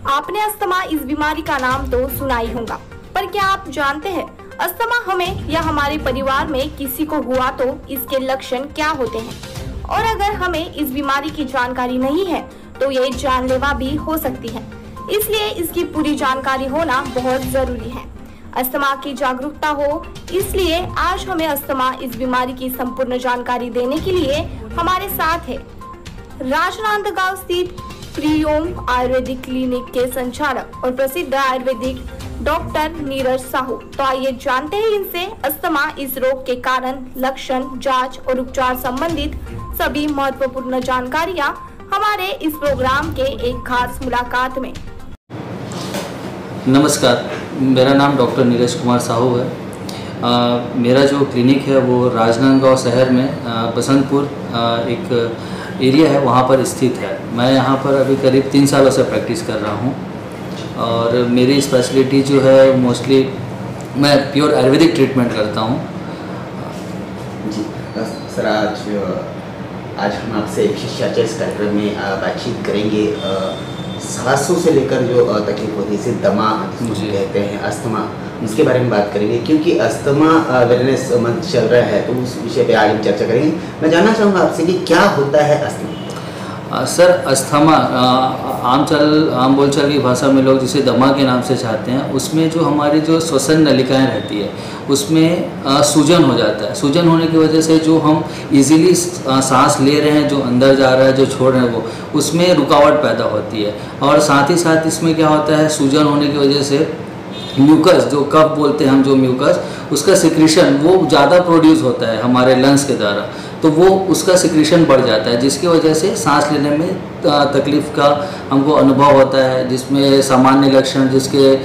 आपने अस्थमा इस बीमारी का नाम तो सुना ही होगा, पर क्या आप जानते हैं अस्थमा हमें या हमारे परिवार में किसी को हुआ तो इसके लक्षण क्या होते हैं, और अगर हमें इस बीमारी की जानकारी नहीं है तो ये जानलेवा भी हो सकती है। इसलिए इसकी पूरी जानकारी होना बहुत जरूरी है। अस्थमा की जागरूकता हो, इसलिए आज हमें अस्थमा इस बीमारी की संपूर्ण जानकारी देने के लिए हमारे साथ है राजनांदगांव स्थित प्रियोम आयुर्वेदिक क्लिनिक के संचालक और प्रसिद्ध आयुर्वेदिक डॉक्टर नीरज साहू। तो आइए जानते हैं इनसे अस्थमा इस रोग के कारण, लक्षण, जांच और उपचार संबंधित सभी महत्वपूर्ण जानकारियां हमारे इस प्रोग्राम के एक खास मुलाकात में। नमस्कार, मेरा नाम डॉक्टर नीरज कुमार साहू है। मेरा जो क्लिनिक है वो राजनांदगांव शहर में बसंतपुर एक एरिया है, वहाँ पर स्थित है। मैं यहाँ पर अभी करीब 3 सालों से प्रैक्टिस कर रहा हूँ और मेरी स्पेशलिटी जो है मोस्टली मैं प्योर आयुर्वेदिक ट्रीटमेंट करता हूँ। जी सर, आज हम आपसे विशेष चर्चा इस कार्यक्रम में बातचीत करेंगे सांसों से लेकर जो तकलीफ होती है, दमा कहते हैं, अस्थमा, उसके बारे में बात करेंगे क्योंकि अस्थमा अवेयरनेस मंथ चल रहा है, तो उस विषय पे आज हम चर्चा करेंगे। मैं जानना चाहूँगा आपसे कि क्या होता है अस्थमा? सर, अस्थमा आम बोलचाल की भाषा में लोग जिसे दमा के नाम से चाहते हैं, उसमें जो हमारी जो श्वसन नलिकाएं रहती है उसमें सूजन हो जाता है। सूजन होने की वजह से जो हम इजीली सांस ले रहे हैं, जो अंदर जा रहा है, जो छोड़ रहे हैं, वो उसमें रुकावट पैदा होती है। और साथ ही साथ इसमें क्या होता है, सूजन होने की वजह से म्यूकस, जो कफ बोलते हैं हम, जो म्यूकस, उसका सिक्रीशन वो ज़्यादा प्रोड्यूस होता है हमारे लंग्स के द्वारा, तो वो उसका सिक्रीशन बढ़ जाता है, जिसकी वजह से सांस लेने में तकलीफ़ का हमको अनुभव होता है। जिसमें सामान्य लक्षण, जिसके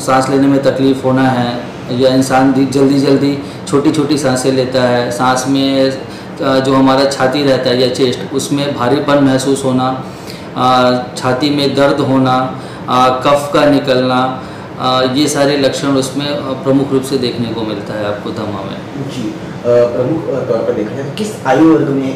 सांस लेने में तकलीफ़ होना है, या इंसान जल्दी छोटी छोटी सांसें लेता है, सांस में जो हमारा छाती रहता है या चेस्ट, उसमें भारीपन महसूस होना, छाती में दर्द होना, कफ का निकलना, ये सारे लक्षण उसमें प्रमुख रूप से देखने को मिलता है आपको दमा में। जी, प्रमुख तौर पर देखा जाए तो किस आयु वर्ग में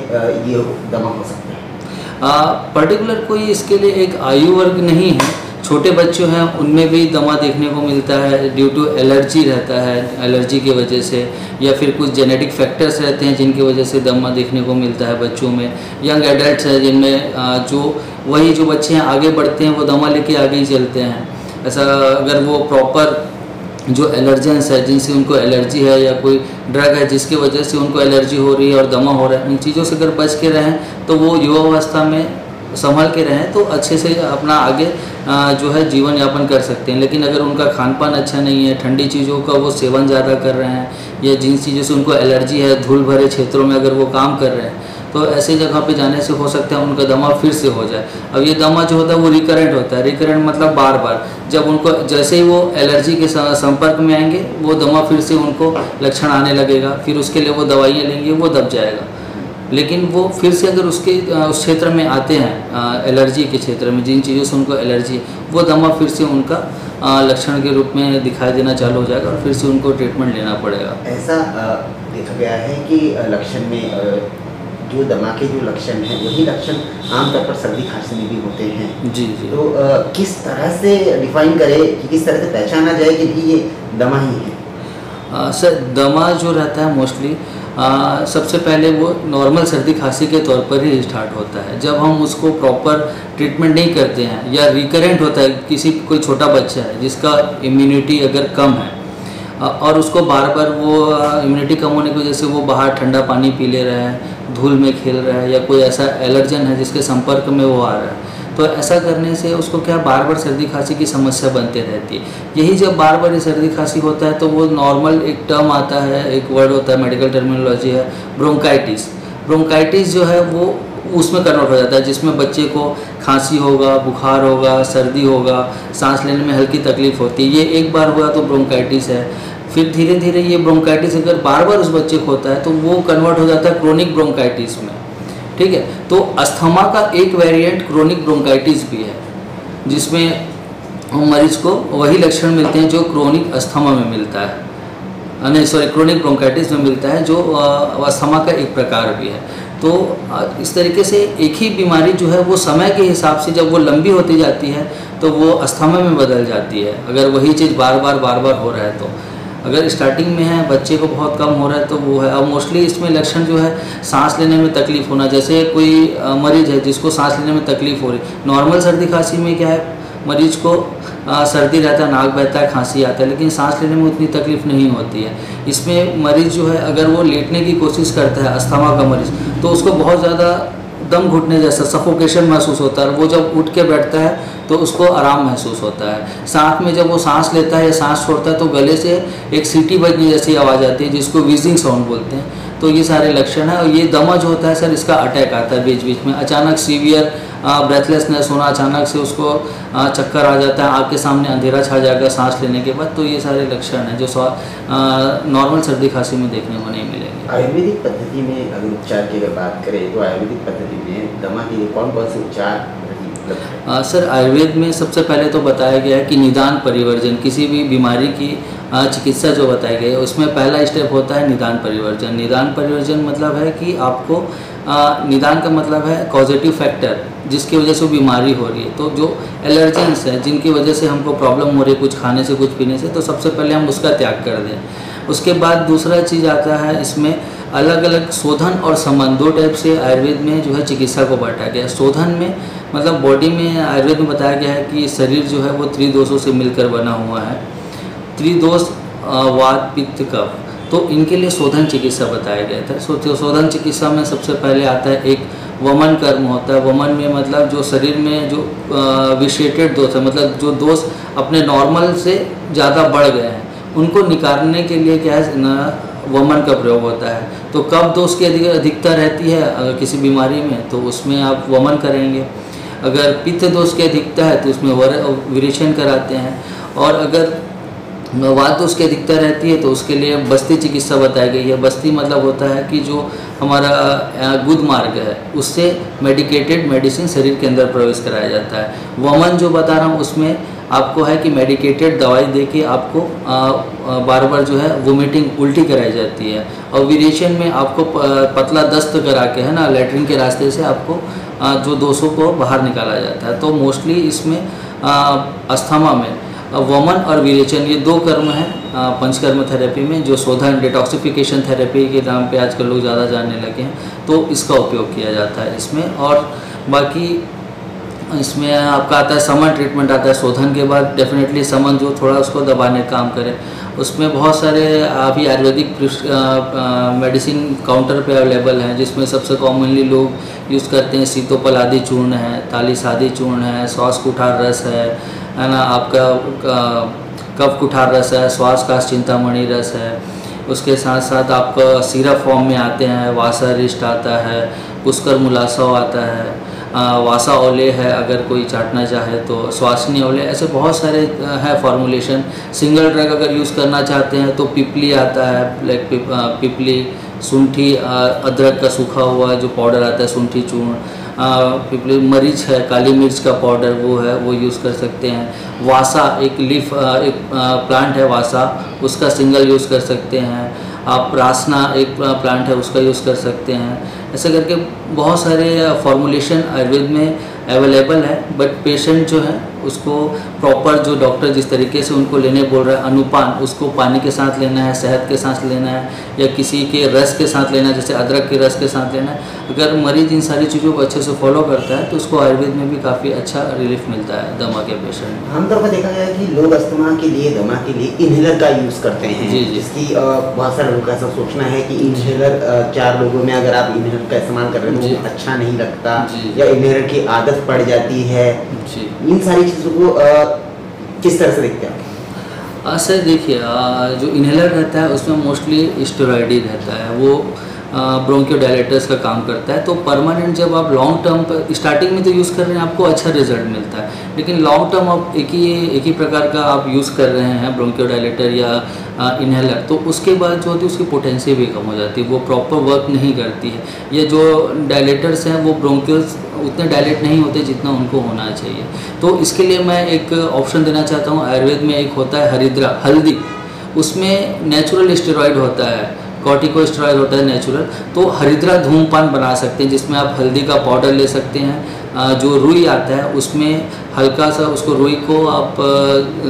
ये दमा हो सकता है? पर्टिकुलर कोई इसके लिए एक आयु वर्ग नहीं है। छोटे बच्चे हैं उनमें भी दमा देखने को मिलता है, ड्यू टू एलर्जी रहता है, एलर्जी की वजह से, या फिर कुछ जेनेटिक फैक्टर्स रहते हैं जिनकी वजह से दमा देखने को मिलता है बच्चों में। यंग एडल्ट्स हैं जिनमें जो बच्चे हैं आगे बढ़ते हैं, वो दमा लेके आगे ही चलते हैं। ऐसा अगर वो प्रॉपर जो एलर्जेंस है, जिनसे उनको एलर्जी है, या कोई ड्रग है जिसकी वजह से उनको एलर्जी हो रही है और दमा हो रहा है, इन चीज़ों से अगर बच के रहें तो वो युवावस्था में संभल के रहें तो अच्छे से अपना आगे जो है जीवन यापन कर सकते हैं। लेकिन अगर उनका खान पान अच्छा नहीं है, ठंडी चीज़ों का वो सेवन ज़्यादा कर रहे हैं, या जिन चीज़ों से उनको एलर्जी है, धूल भरे क्षेत्रों में अगर वो काम कर रहे हैं, तो ऐसे जगह पे जाने से हो सकता है उनका दमा फिर से हो जाए। अब ये दमा जो होता है वो रिकरेंट होता है। रिकरेंट मतलब बार बार, जब उनको जैसे ही वो एलर्जी के संपर्क में आएंगे, वो दमा फिर से उनको लक्षण आने लगेगा, फिर उसके लिए वो दवाइयाँ लेंगे, वो दब जाएगा। लेकिन वो फिर से अगर उस क्षेत्र में आते हैं, एलर्जी के क्षेत्र में, जिन चीज़ों से उनको एलर्जी है, वो दमा फिर से उनका लक्षण के रूप में दिखाई देना चालू हो जाएगा और फिर से उनको ट्रीटमेंट लेना पड़ेगा। ऐसा देखा गया है कि लक्षण में जो दमा के जो लक्षण हैं वही लक्षण आमतौर पर सर्दी खांसी में भी होते हैं। जी। तो किस तरह से डिफाइन करें कि किस तरह से पहचाना जाए कि ये दमा ही है? सर, दमा जो रहता है मोस्टली सबसे पहले वो नॉर्मल सर्दी खांसी के तौर पर ही स्टार्ट होता है। जब हम उसको प्रॉपर ट्रीटमेंट नहीं करते हैं, या रिकरेंट होता है, कोई छोटा बच्चा है जिसका इम्यूनिटी अगर कम है और उसको बार बार वो इम्यूनिटी कम होने की वजह से वो बाहर ठंडा पानी पी ले रहा है, धूल में खेल रहा है, या कोई ऐसा एलर्जन है जिसके संपर्क में वो आ रहा है, तो ऐसा करने से उसको क्या बार बार सर्दी खांसी की समस्या बनते रहती है। यही जब बार बार ये सर्दी खांसी होता है तो वो नॉर्मल एक टर्म आता है, एक वर्ड होता है, मेडिकल टर्मिनोलॉजी है, ब्रोंकाइटिस। ब्रोंकाइटिस जो है वो उसमें कन्वर्ट हो जाता है, जिसमें बच्चे को खांसी होगा, बुखार होगा, सर्दी होगा, सांस लेने में हल्की तकलीफ होती है। ये एक बार हुआ तो ब्रोंकाइटिस है। फिर धीरे धीरे ये ब्रोंकाइटिस अगर बार बार उस बच्चे को होता है तो वो कन्वर्ट हो जाता है क्रोनिक ब्रोंकाइटिस में। ठीक है, तो अस्थमा का एक वेरिएंट क्रोनिक ब्रोंकाइटिस भी है, जिसमें मरीज को वही लक्षण मिलते हैं जो क्रोनिक अस्थमा में मिलता है, क्रोनिक ब्रोंकाइटिस में मिलता है, जो अस्थमा का एक प्रकार भी है। तो इस तरीके से एक ही बीमारी जो है वो समय के हिसाब से जब वो लंबी होती जाती है तो वो अस्थमा में बदल जाती है, अगर वही चीज़ बार बार हो रहा है तो। अगर स्टार्टिंग में है, बच्चे को बहुत कम हो रहा है तो वो है। और मोस्टली इसमें लक्षण जो है सांस लेने में तकलीफ़ होना, जैसे कोई मरीज़ है जिसको सांस लेने में तकलीफ़ हो रही, नॉर्मल सर्दी खांसी में क्या है, मरीज को सर्दी रहता है, नाक बहता है, खांसी आता है, लेकिन सांस लेने में उतनी तकलीफ़ नहीं होती है। इसमें मरीज़ जो है अगर वो लेटने की कोशिश करता है, अस्थमा का मरीज़, तो उसको बहुत ज़्यादा दम घुटने जैसा सफोकेशन महसूस होता है। वो जब उठ के बैठता है तो उसको आराम महसूस होता है। साथ में जब वो सांस लेता है या सांस छोड़ता है तो गले से एक सीटी बजने जैसी आवाज़ आती है, जिसको वीजिंग साउंड बोलते हैं। तो ये सारे लक्षण हैं। और ये दमा जो होता है सर, इसका अटैक आता है बीच बीच में, अचानक सीवियर ब्रेथलेसनेस होना, अचानक से उसको चक्कर आ जाता है, आँख के सामने अंधेरा छा जाएगा सांस लेने के बाद। तो ये सारे लक्षण हैं जो नॉर्मल सर्दी खांसी में देखने को नहीं मिलेंगे। आयुर्वेदिक पद्धति में अगर उपचार की अगर बात करें तो आयुर्वेदिक पद्धति में दमा के लिए कौन कौन से उपचार उपलब्ध है? सर आयुर्वेद में सबसे पहले तो बताया गया है कि निदान परिवर्जन, किसी भी बीमारी की चिकित्सा जो बताई गई है उसमें पहला स्टेप होता है निदान परिवर्जन। निदान परिवर्जन मतलब है कि आपको निदान का मतलब है कॉजेटिव फैक्टर, जिसकी वजह से बीमारी हो रही है। तो जो एलर्जेंस है, जिनकी वजह से हमको प्रॉब्लम हो रही है कुछ खाने से कुछ पीने से, तो सबसे पहले हम उसका त्याग कर दें। उसके बाद दूसरा चीज़ आता है, इसमें अलग अलग शोधन और समन, दो टाइप से आयुर्वेद में जो है चिकित्सा को बांटा गया है। शोधन में मतलब बॉडी में आयुर्वेद में बताया गया है कि शरीर जो है वो त्रिदोषों से मिलकर बना हुआ है, त्रिदोष वात पित्त कफ, तो इनके लिए शोधन चिकित्सा बताया गया था। शोधन चिकित्सा में सबसे पहले आता है एक वमन कर्म होता है। वमन में मतलब जो शरीर में जो विशेटेड दोष है, मतलब जो दोष अपने नॉर्मल से ज़्यादा बढ़ गए हैं, उनको निकालने के लिए क्या है वमन का प्रयोग होता है। तो कब दोष की अधिकता रहती है किसी बीमारी में, तो उसमें आप वमन करेंगे। अगर पित्त दोष की अधिकता है तो उसमें विरेचन कराते हैं। और अगर वात दोष की अधिकता रहती है तो उसके लिए बस्ती चिकित्सा बताई गई है। बस्ती मतलब होता है कि जो हमारा गुद मार्ग है उससे मेडिकेटेड मेडिसिन शरीर के अंदर प्रवेश कराया जाता है। वमन जो बता रहा हूँ उसमें आपको है कि मेडिकेटेड दवाई देके आपको बार बार जो है वोमिटिंग उल्टी कराई जाती है। और विरेचन में आपको पतला दस्त करा के है ना, लैट्रिन के रास्ते से आपको जो दोषों को बाहर निकाला जाता है। तो मोस्टली इसमें अस्थमा में वमन और विरेचन ये दो कर्म हैं पंचकर्म थेरेपी में, जो शोधन डिटॉक्सिफिकेशन थेरेपी के नाम पे आजकल लोग ज़्यादा जानने लगे हैं, तो इसका उपयोग किया जाता है इसमें। और बाकी इसमें आपका आता है समन ट्रीटमेंट आता है। शोधन के बाद डेफिनेटली समन जो थोड़ा उसको दबाने का काम करे, उसमें बहुत सारे अभी आयुर्वेदिक मेडिसिन काउंटर पे अवेलेबल हैं, जिसमें सबसे कॉमनली लोग यूज़ करते हैं सीतोपल आदि चूर्ण है, तालिस आदि चूर्ण है, श्वास कुठार रस है ना, आपका कफ कुठार रस है, श्वास काश चिंतामणि रस है। उसके साथ साथ आपका सिरप फॉर्म में आते हैं, वासा रिष्ट आता है, पुष्कर मुलासव आता है, वासा ओले है अगर कोई चाटना चाहे तो, स्वासनी ओले, ऐसे बहुत सारे है फॉर्मुलेशन। सिंगल ड्रग अगर यूज़ करना चाहते हैं तो पिपली आता है, लाइक पिपली, शुंठी, अदरक का सूखा हुआ जो पाउडर आता है शुंठी चूर्ण, पिपली, मरीच है, काली मिर्च का पाउडर वो है, वो यूज़ कर सकते हैं। वासा एक लीफ एक प्लांट है वासा, उसका सिंगल यूज़ कर सकते हैं आप। रासना एक प्लांट है उसका यूज़ कर सकते हैं। ऐसे करके बहुत सारे फॉर्मुलेशन आयुर्वेद में अवेलेबल है। बट पेशेंट जो है उसको प्रॉपर जो डॉक्टर जिस तरीके से उनको लेने बोल रहा है, अनुपान, उसको पानी के साथ लेना है, शहद के साथ लेना है, या किसी के रस के साथ लेना है, जैसे अदरक के रस के साथ लेना है। अगर मरीज इन सारी चीज़ों को अच्छे से फॉलो करता है तो उसको आयुर्वेद में भी काफ़ी अच्छा रिलीफ मिलता है दमा के पेशेंट में। आमतौर पर देखा गया है कि लोग अस्थमा के लिए, दमा के लिए इन्हेलर का यूज़ करते हैं। जी। जिसकी बहुत सारे लोगों का ऐसा सोचना है कि इन्हेलर 4 लोगों में अगर आप इन्हेलर का इस्तेमाल कर रहे हैं तो अच्छा नहीं लगता, या इन्हेलर की आदत पड़ जाती है। इन सारी चीज़ों को किस तरह से देखते हैं? सर देखिए, जो इन्हेलर रहता है उसमें मोस्टली स्टेरॉयड रहता है, वो ब्रोंकियोडायलेटर्स का काम करता है। तो परमानेंट जब आप लॉन्ग टर्म पर स्टार्टिंग में तो यूज़ कर रहे हैं आपको अच्छा रिजल्ट मिलता है, लेकिन लॉन्ग टर्म आप एक ही प्रकार का आप यूज़ कर रहे हैं ब्रोंकियोडायलेटर या इन्हेलर, तो उसके बाद जो होती है उसकी पोटेंसी भी कम हो जाती है, वो प्रॉपर वर्क नहीं करती है। या जो डायलेटर्स हैं वो ब्रोंकियोल्स उतने डायलेट नहीं होते जितना उनको होना चाहिए। तो इसके लिए मैं एक ऑप्शन देना चाहता हूँ। आयुर्वेद में एक होता है हरिद्रा, हल्दी, उसमें नेचुरल स्टेरॉयड होता है कॉर्टिकोस्टेरॉइड होता है नेचुरल, तो हरिद्रा धूमपान बना सकते हैं, जिसमें आप हल्दी का पाउडर ले सकते हैं। जो रुई आता है उसमें हल्का सा उसको रुई को आप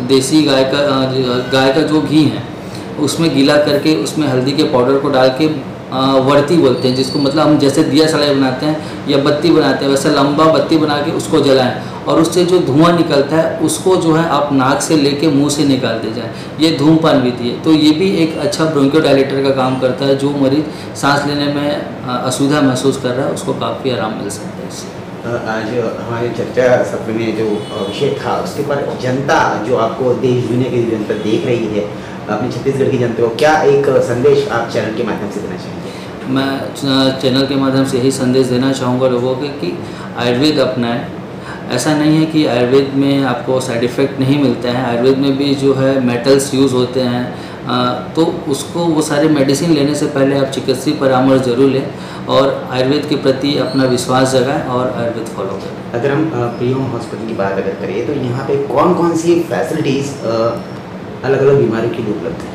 देसी गाय का जो घी है उसमें गीला करके उसमें हल्दी के पाउडर को डाल के वर्ती बोलते हैं, जिसको मतलब हम जैसे दिया सलाई बनाते हैं या बत्ती बनाते हैं वैसा लंबा बत्ती बना के उसको जलाएं, और उससे जो धुआं निकलता है उसको जो है आप नाक से लेके मुंह से निकाल दे जाए। ये धूमपान विधि है। तो ये भी एक अच्छा ब्रोंकोडायलेटर का काम करता है। जो मरीज सांस लेने में असुविधा महसूस कर रहा है उसको काफ़ी आराम मिल सकता है इससे। आज हमारी चर्चा सत्र में जो विषय था उसके पर जनता जो आपको देश दुनिया की जनता देख रही है, अपनी छत्तीसगढ़ की जनता को क्या एक संदेश आप चैनल के माध्यम से देना चाहेंगे? मैं चैनल के माध्यम से यही संदेश देना चाहूँगा लोगों के कि आयुर्वेद अपनाएं। ऐसा नहीं है कि आयुर्वेद में आपको साइड इफ़ेक्ट नहीं मिलता है, आयुर्वेद में भी जो है मेटल्स यूज़ होते हैं, तो उसको वो सारे मेडिसिन लेने से पहले आप चिकित्सीय परामर्श जरूर लें और आयुर्वेद के प्रति अपना विश्वास जगाएं और आयुर्वेद फॉलो करें। अगर हम प्रियम हॉस्पिटल की बात अगर करें तो यहाँ पे कौन कौन सी फैसिलिटीज़ अलग अलग बीमारियों के लिए उपलब्ध है?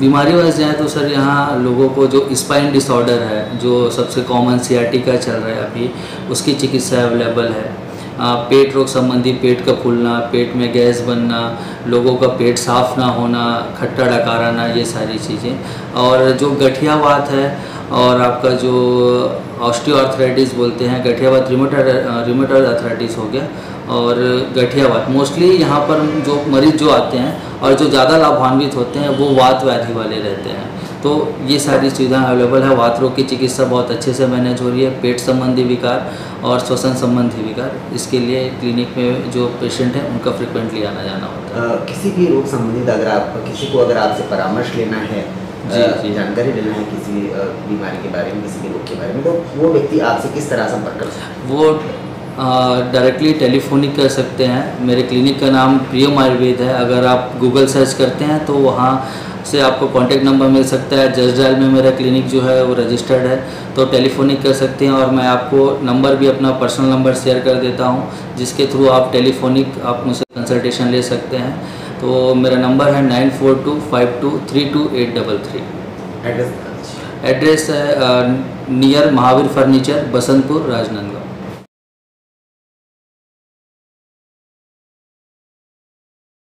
बीमारी वाइज जाए तो सर यहाँ लोगों को जो स्पाइन डिसऑर्डर है, जो सबसे कॉमन सियाटिका चल रहा है अभी, उसकी चिकित्सा अवेलेबल है। पेट रोग संबंधी पेट का फूलना, पेट में गैस बनना, लोगों का पेट साफ ना होना, खट्टा डकार आना, ये सारी चीज़ें। और जो गठियावात है और आपका जो ऑस्टियोआर्थराइटिस बोलते हैं, गठियावात रिमेटॉइड आर्थराइटिस हो गया और गठियावात, मोस्टली यहाँ पर जो मरीज जो आते हैं और जो ज़्यादा लाभान्वित होते हैं वो वात व्याधि वाले रहते हैं। तो ये सारी सुविधाएं अवेलेबल है। वात रोग की चिकित्सा बहुत अच्छे से मैनेज हो रही है। पेट संबंधी विकार और श्वसन संबंधी विकार, इसके लिए क्लिनिक में जो पेशेंट हैं उनका फ्रिक्वेंटली आना जाना होता है। किसी भी रोग संबंधित अगर आपसे परामर्श लेना है, जी जानकारी लेना है किसी बीमारी के बारे में, किसी भी रोग के बारे में, तो वो व्यक्ति आपसे किस तरह संपर्क कर सकता है? वो डायरेक्टली टेलीफोनिक कर सकते हैं। मेरे क्लिनिक का नाम प्रियम आयुर्वेद है। अगर आप गूगल सर्च करते हैं तो वहाँ से आपको कॉन्टैक्ट नंबर मिल सकता है। जसडायल में मेरा क्लिनिक जो है वो रजिस्टर्ड है, तो टेलीफोनिक कर सकते हैं। और मैं आपको नंबर भी अपना पर्सनल नंबर शेयर कर देता हूँ, जिसके थ्रू आप टेलीफोनिक आप मुझसे कंसल्टेशन ले सकते हैं। तो मेरा नंबर है 9425232833। एड्रेस है नियर महावीर फर्नीचर, बसंतपुर, राजनांदगांव।